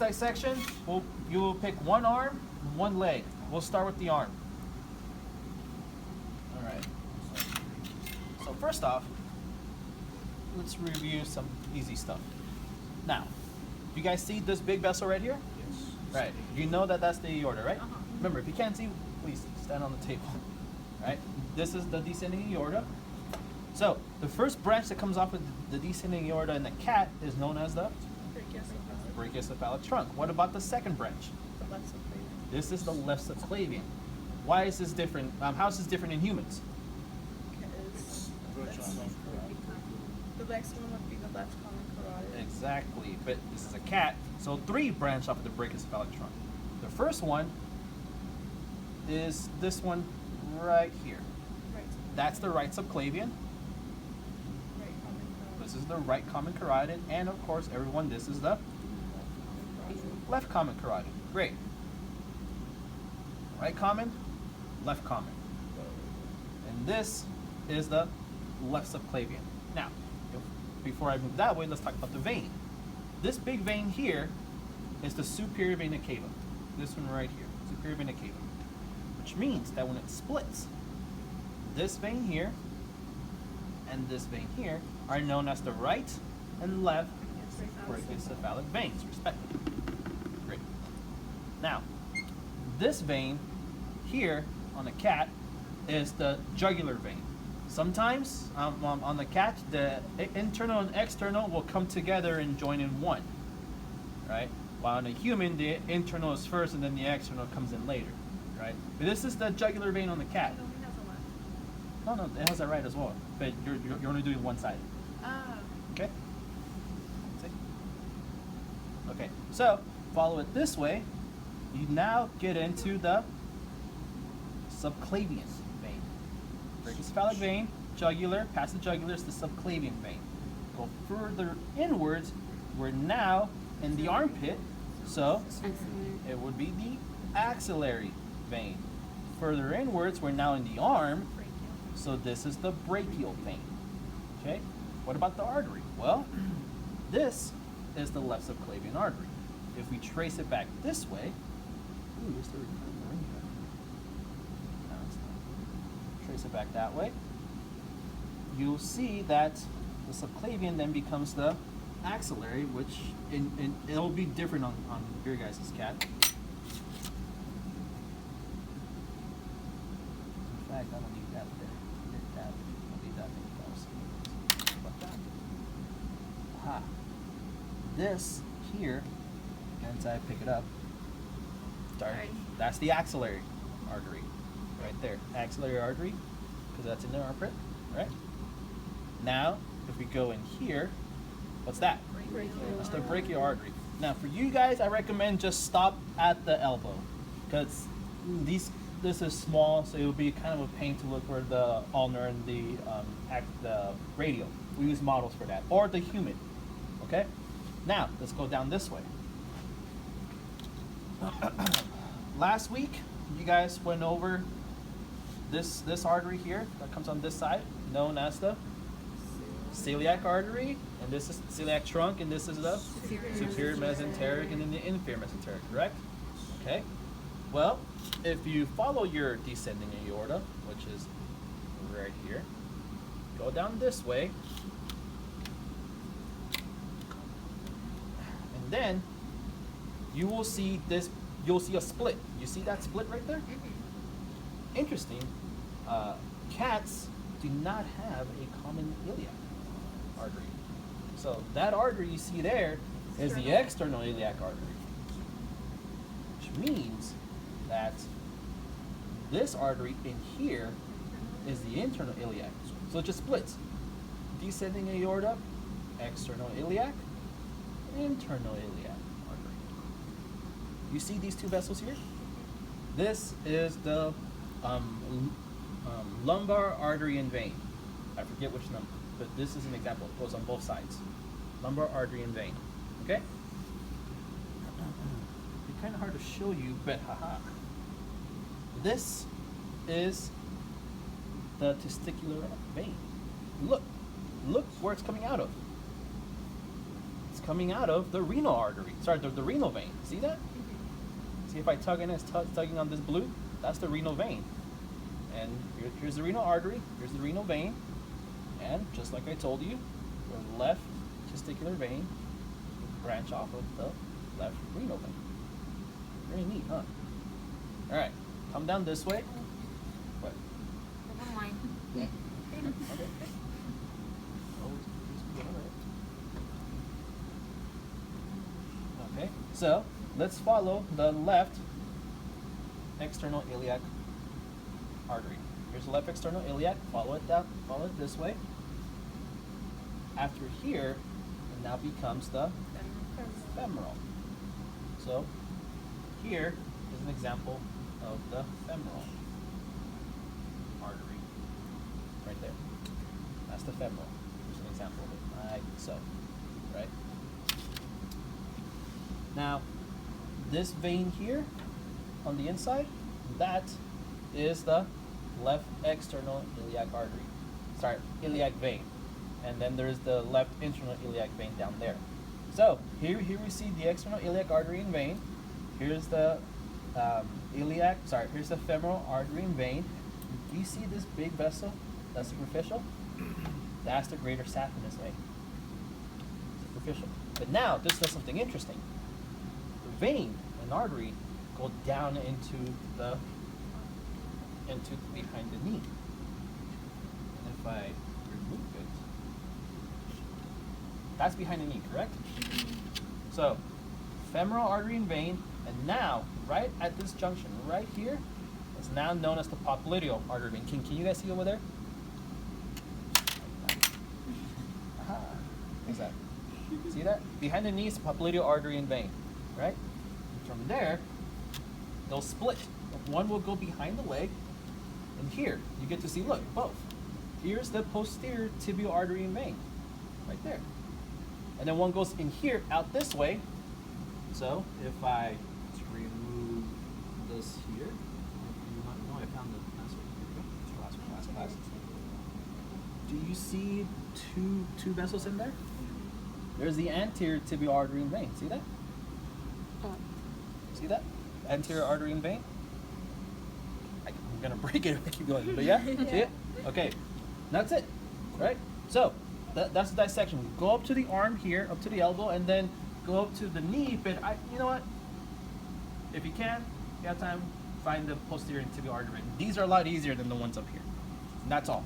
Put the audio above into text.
dissection, you will pick one arm, one leg. We'll start with the arm. All right. So first off, let's review some easy stuff. Now, you guys see this big vessel right here? Yes. Right. You know that that's the aorta, right? Remember, if you can't see, please stand on the table. Right? This is the descending aorta. So the first branch that comes off of the descending aorta in the cat is known as the brachiocephalic trunk. What about the second branch? The left subclavian. This is the left subclavian. Why is this different? How is this different in humans? Because the next one would be the left common carotid. Exactly, but this is a cat, so 3 branch off of the brachiocephalic trunk. The first one is this one right here. Right. That's the right subclavian. Right common carotid. This is the right common carotid, and of course, everyone, this is the left common carotid. Great. Right common, left common. And this is the left subclavian. Now, before I move that way, let's talk about the vein. This big vein here is the superior vena cava. This one right here, superior vena cava. Which means that when it splits, this vein here and this vein here are known as the right and left brachiocephalic veins, respectively. Great. Now, this vein here on the cat is the jugular vein. Sometimes on the cat, the internal and external will come together and join in one, right? While in a human, the internal is first and then the external comes in later, right? But this is the jugular vein on the cat. It only has a left. No, it has that right as well, but you're only doing one side. Ah. Okay? See? Okay, so follow it this way. You now get into the subclavian vein. Brachiocephalic vein, jugular, past the jugular is the subclavian vein. Go further inwards, we're now in the armpit, so it would be the axillary vein. Further inwards, we're now in the arm, so this is the brachial vein. Okay? What about the artery? Well, this is the left subclavian artery. If we trace it back this way, ooh, is there a ring here? No, it's not. Trace it back that way, you'll see that the subclavian then becomes the axillary, which it'll be different on your guys' cat. In fact, I don't need that there. Need that. I'll leave that anywhere else. About that. Aha. This here, once I pick it up, Right. that's the axillary artery. Right there. Axillary artery, because that's in the armpit, right? Now, if we go in here, what's that? That's the brachial artery. Now, for you guys, I recommend just stop at the elbow, because this is small, so it would be kind of a pain to look for the ulnar and the radial. We use models for that, or the human. Okay. Now, let's go down this way. Last week, you guys went over this artery here that comes on this side, known as the celiac artery, and this is celiac trunk, and this is the superior mesenteric, and then the inferior mesenteric, correct? Okay. Well, if you follow your descending aorta, which is right here, go down this way, and then you will see this. You'll see a split. You see that split right there? Interesting. Cats do not have a common iliac artery. So that artery you see there is the external iliac artery, which means that this artery in here is the internal iliac. So it just splits. Descending aorta, external iliac, internal iliac artery. You see these two vessels here? This is the lumbar artery and vein. I forget which number, but this is an example. It goes on both sides. Lumbar artery and vein. Okay? It's kind of hard to show you, but haha. This is the testicular vein. Look where it's coming out of. It's coming out of the renal artery. Sorry, the renal vein. See that? See if I tug in, it's tugging on this blue. That's the renal vein. And here's the renal artery. Here's the renal vein. And just like I told you, the left testicular vein will branch off of the left renal vein. Very neat, huh? All right, come down this way. What? Never mind. Yeah. Okay. Okay, so let's follow the left external iliac artery. Here's the left external iliac. Follow it down. Follow it this way. After here, it now becomes the femoral. So here is an example of the femoral artery. Right there. That's the femoral. Here's an example of it. Like so. Right? Now, this vein here on the inside, that is the left external iliac artery. Sorry, iliac vein. And then there's the left internal iliac vein down there. So here we see the external iliac artery and vein. Here's the here's the femoral artery and vein. Do you see this big vessel that's superficial? That's the greater saphenous vein. Superficial. But now this does something interesting. The vein and artery go down into behind the knee. And if I remove it, that's behind the knee, correct? So, femoral artery and vein, and now, right at this junction, right here, is now known as the popliteal artery vein. Can you guys see over there? Aha. What's that? See that? Behind the knee is the popliteal artery and vein, right? And from there, they'll split. One will go behind the leg, and here, you get to see, look, both. Here's the posterior tibial artery and vein, right there. And then one goes in here, out this way. So if I remove this here, I found the last one. Last class. Do you see two vessels in there? There's the anterior tibial artery and vein. See that? See that? Anterior artery and vein. I'm gonna break it if I keep going. But yeah, see it? Okay, that's it. Right? So that's the dissection. We go up to the arm here, up to the elbow, and then go up to the knee. But you know what? If you can, you have time, find the posterior tibial artery. These are a lot easier than the ones up here. And that's all.